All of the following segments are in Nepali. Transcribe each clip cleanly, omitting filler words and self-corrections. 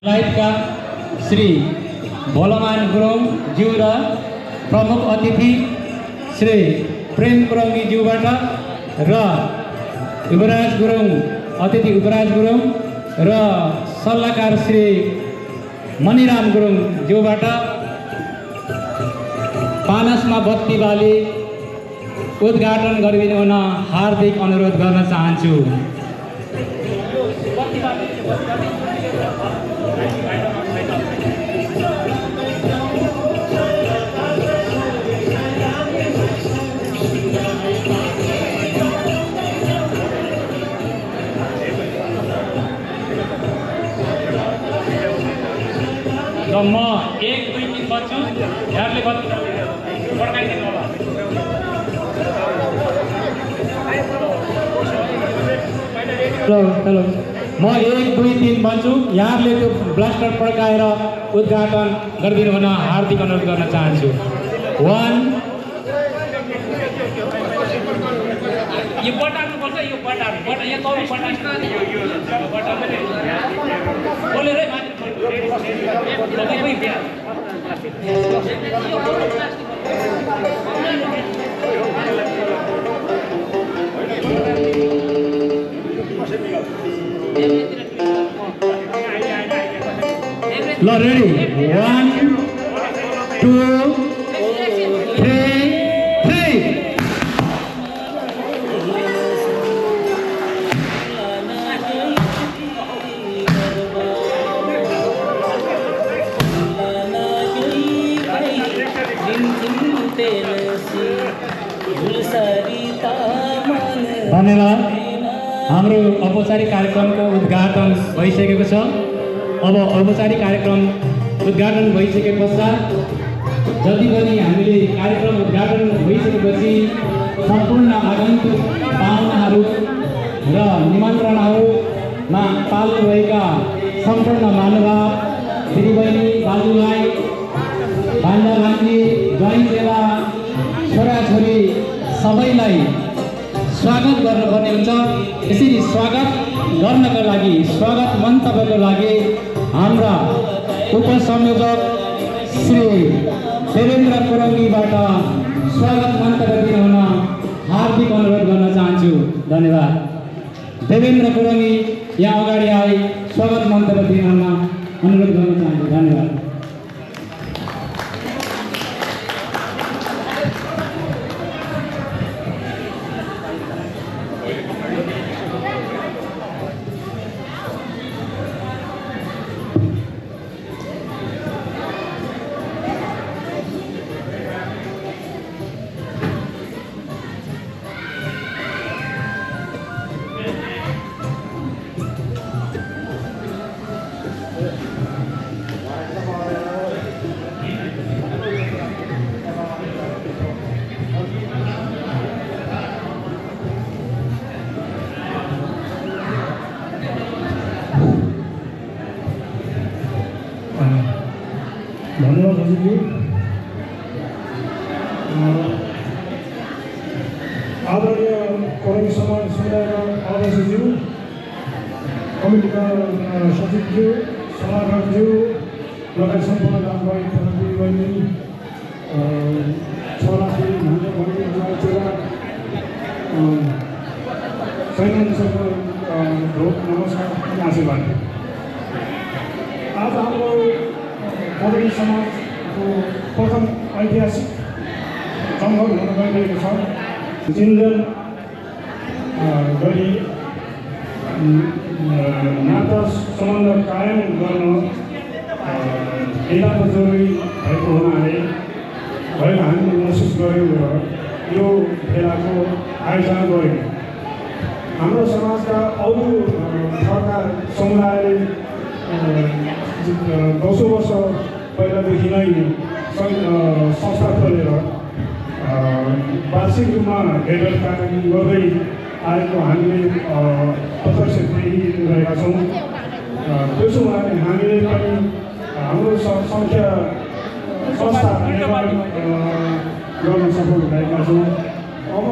लाइटका श्री भोलामान गुरुङ ज्यू र प्रमुख अतिथि श्री प्रेम गुरुङ ज्यूबाट र युवराज गुरुङ अतिथि युवराज गुरुङ र सल्लाहकार श्री मणिराम गुरुङ ज्यूबाट पानसमा बत्ती बाली उद्घाटन गरिदिनु हुन हार्दिक अनुरोध गर्न चाहन्छु। र म 1 2 3 बच्छु यहाँले पड्काइदिनु होला। हेलो म 1 2 3 भन्छु, यहाँले त्यो ब्लास्टर पड्काएर उद्घाटन गरिदिनु हुन हार्दिक अनुरोध गर्न चाहन्छु। 1 यो बटार्नु पर्छ, यो बटार्नु यो कौन बटार्नु यो बटार्नु बोलेर ल रेडी 1 2 3 धन्यवाद। हाम्रो औपचारिक कार्यक्रमको उद्घाटन भइसकेको छ। अब औपचारिक कार्यक्रम उद्घाटन भइसके पश्चात जति पनि हामीले कार्यक्रम उद्घाटन भइसकेपछि सम्पूर्ण आगन्तुक पाहुनाहरू र निमन्त्रणाहरूमा पाल्नु भएका सम्पूर्ण महानुभाव दिदीबहिनी दाजुभाइ भान्जा भान्जी ज्वाइँ चेला छोराछोरी सबैलाई स्वागत गर्नुपर्ने हुन्छ। यसरी स्वागत गर्नका लागि, स्वागत मन्तव्यको लागि हाम्रा उपसंयोजक श्री देवेन्द्र कुरङ्गीबाट स्वागत मन्तव्य दिनु हुन हार्दिक अनुरोध गर्न चाहन्छु। धन्यवाद। देवेन्द्र कुरङ्गी यहाँ अगाडि आए स्वागत मन्तव्य दिनु हुन अनुरोध गर्न चाहन्छु। धन्यवाद। धन्यवाद हजुरजी। आदरणीय कोरङ समाज समुदायका अध्यक्षज्यू, कमिटीका सचिवज्यू, सल्लाहकारज्यू, लगायत सम्पूर्ण दाजुभाइ दिदीबहिनी, छोराछोरी भान्जा भान्जी ज्वाइँ चेला सबैको नमस्कार आशीर्वाद। आज हाम्रो कोरङ समाजको प्रथम ऐतिहासिक जमघट हुन गइरहेको छ। चिन्तन गरी नाता सम्बन्ध कायम गर्न नितान्त जरुरी भएको हुनाले हामीले महसुस गऱ्यौँ र यो भेलाको आयोजना गऱ्यौँ। हाम्रो समाजका अरू थरका समुदायले 10 वर्ष पहिलादेखि नै संस्था खोलेर वार्षिक रूपमा भेटघाट कार्यक्रम गर्दै आएको हामीले प्रत्यक्ष देखिरहेका छौँ। त्यसो हुनाले हामीले पनि हाम्रो सङ्ख्या संस्था गर्न सफल भएका छौँ। अब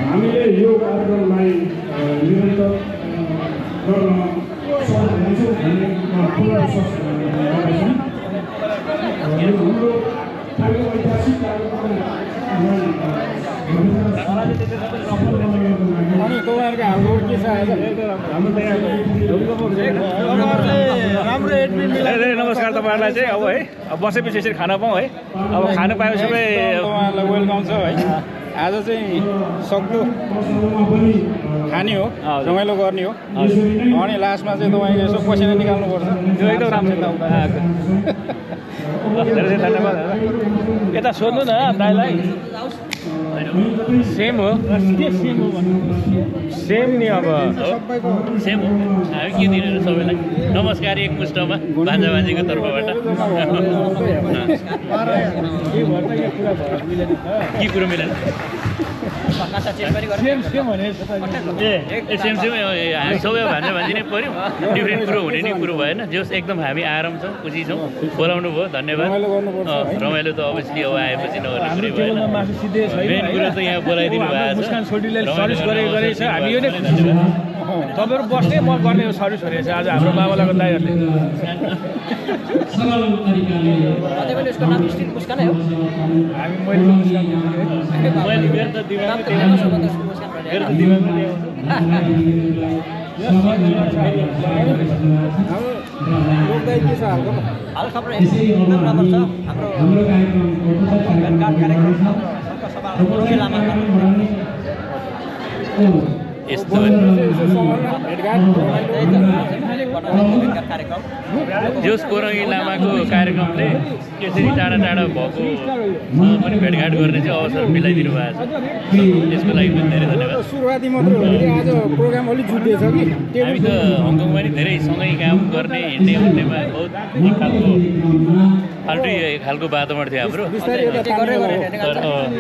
हामीले यो कार्यक्रमलाई निरन्तर गर्न अनि तपाईँहरूको हाम्रो के छ राम्रो एडमिन धेरै नमस्कार तपाईँहरूलाई चाहिँ अब है अब बसेपछि यसरी खाना पाऊँ है अब खानु पाएपछि सबै तपाईँहरूलाई वेलकम छ है आज चाहिँ सक्दो खाने हो रमाइलो गर्ने हो अनि लास्टमा चाहिँ तपाईँको यसो पसिना निकाल्नुपर्छ त्यो एकदम राम्रो धेरै धेरै धन्यवाद यता सोध्नु न दाइलाई सेम हो सेम नि अब सेम हो हामी के दिनु सबैलाई नमस्कार एकमुष्टमा भान्जा भान्जीको तर्फबाट के कुरो मिलेन सेम सेम हामी सबै भान्जा भान्जी नै पऱ्यौँ डिफ्रेन्ट कुरो हुने नै कुरो भएन जस एकदम हामी आराम छौँ खुसी छौँ बोलाउनु भयो धन्यवाद रमाइलो त अभियसली अब आएपछि नगर्ने कुरै भएन मेन कुरो त यहाँ बोलाइदिनु भएको मुस्कान छोरीले सर्भिस गरेको छ हामी यो नै तपाईँहरू बस्ने म गर्ने सर्भिस भनेको छ आज हाम्रो बाबालाको दाइहरूले सरल तरिकाले उसको नाम स्टिल मुस्कानै हो हामी मैले मेरो त दिमाग लोकदायी के छ हालको हाल खबर एकदम राम्रो छ हाम्रो यस्तो जोस कोरङ्गी लामाको कार्यक्रमले यसरी टाढा टाढा भएको पनि भेटघाट गर्ने चाहिँ अवसर मिलाइदिनु भएको छ त्यसको लागि पनि धेरै धन्यवाद सुरुवाती मात्र हो कि आज प्रोग्राम अलिक जुटिएछ कि हामी त हङकङमा नि धेरै सँगै काम गर्ने हिँड्ने उड्नेमा बहुत फाल्टु खालको वातावरण थियो हाम्रो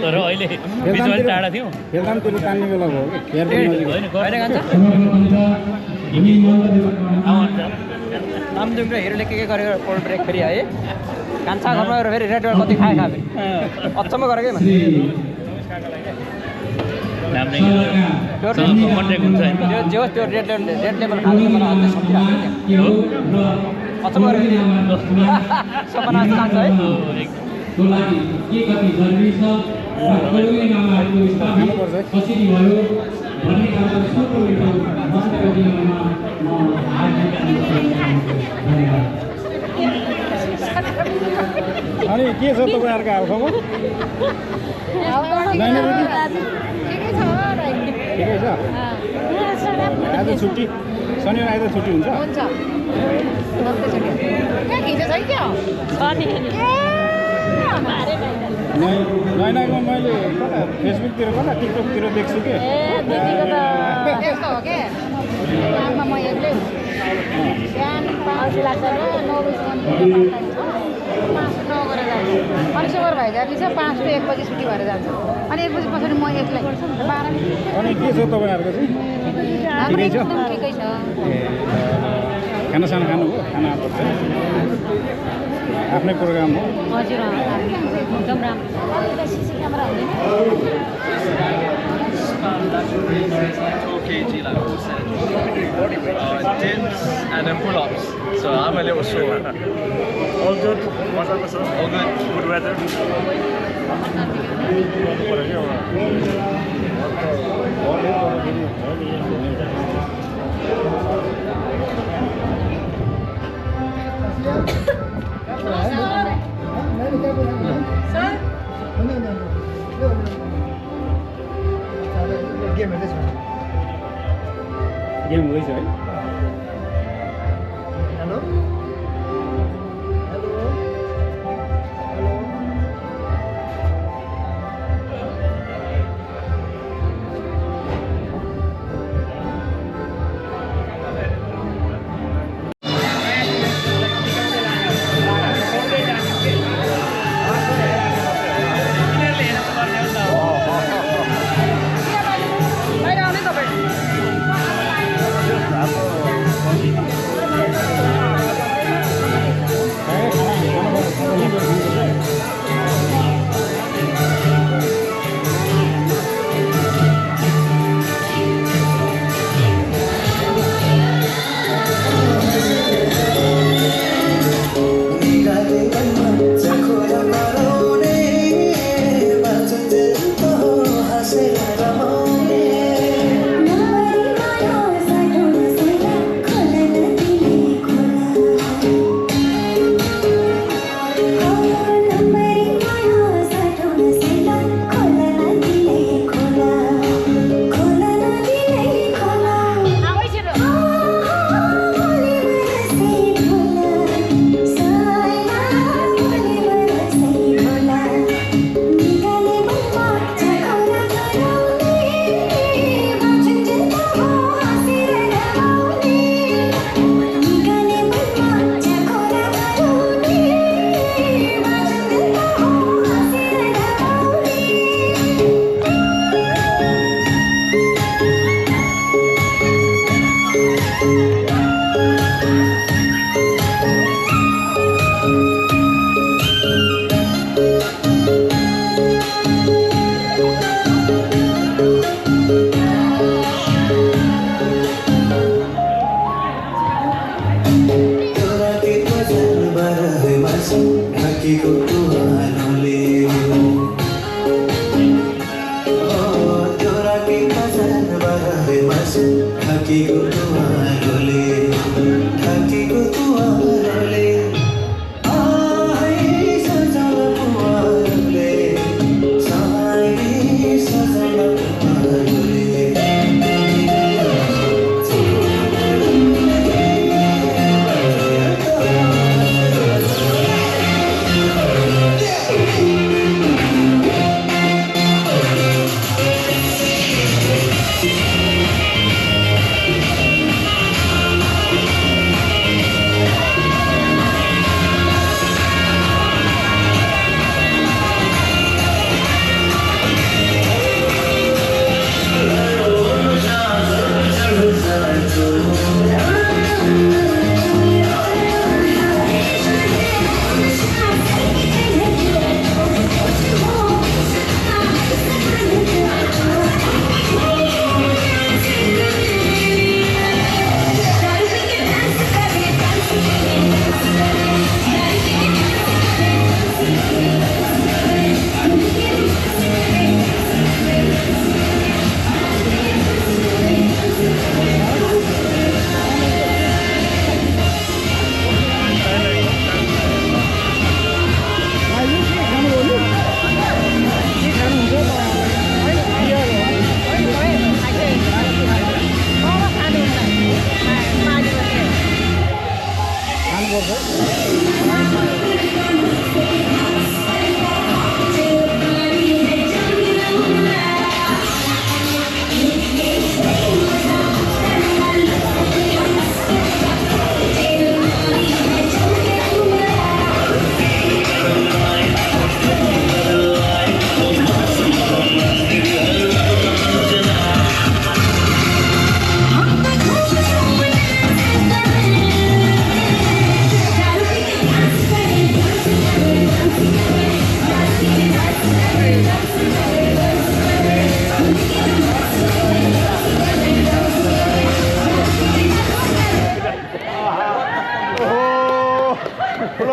तर अहिले बिचमा टाढा थियौँ फेलदामतिर तान्ने बेला भयो कि नामजुङ र हिरोले के गरेर कोल्ड ब्रेक फेरि है कान्छा घरमा गएर फेरि रेड कति खाए फेरि अचम्म गरेकै भन्ने नाम नै कन्ट्याक्ट हुन्छ होइन जो त्यो रेड लेभल खाएको मलाई अझै सम्झिरहेको अचम्म गरेको सपना जस्तो लाग्छ है को लागि के कति जरुरी छ र कोही नामहरुको स्थापित कसरी भयो भन्ने खालको छोटो मिठो वास्तविक जीवनमा म अनि के छ तपाईँहरूको हालखबर ठिकै छ आज छुट्टी शनिबार आइतबार छुट्टी हुन्छ नैनाको मैले कता फेसबुकतिर कता टिकटकतिर देख्छु कि म एक्लै बिहान 5 लाग्छ र 9 बजीसम्म नगरेर जान्छ अनि सुपर भाइजारले चाहिँ 5 to 1 बजी छुट्टी भएर जान्छ अनि 1 बजी पछाडि म एक्लै 12 अनि के छ तपाईँहरूको चाहिँ हाम्रो एकदम ठिकै छ खानासाना खानुभयो खाना आफ्नै प्रोग्राम हो हजुर एकदम राम्रो सिसी क्यामेरा हुँदैन dips and then pull-ups. So I'm a little short. All good? What's up, sir? All good. Good weather? Game हुँदैछ है मासु ढाकेको तुवालोले त्यो राति बजार बराबे मासु ढाकेको तुवालोले ढाकेको तुवालोले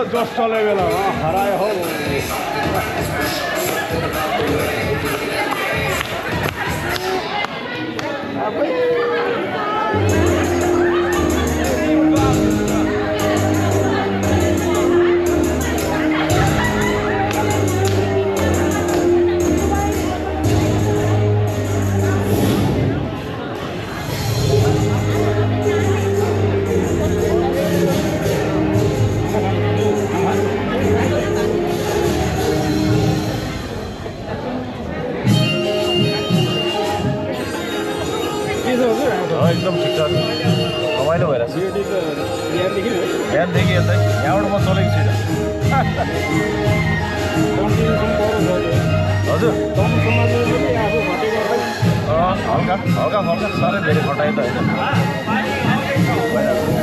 जोस चले बेला हरायो हौ एकदम ठिक छ रमाइलो भइरहेछ बिहानदेखि यतै यहाँबाट म चलेको छुइनँ हजुर हल्का हल्का फल्का साह्रै धेरै खटाइ त होइन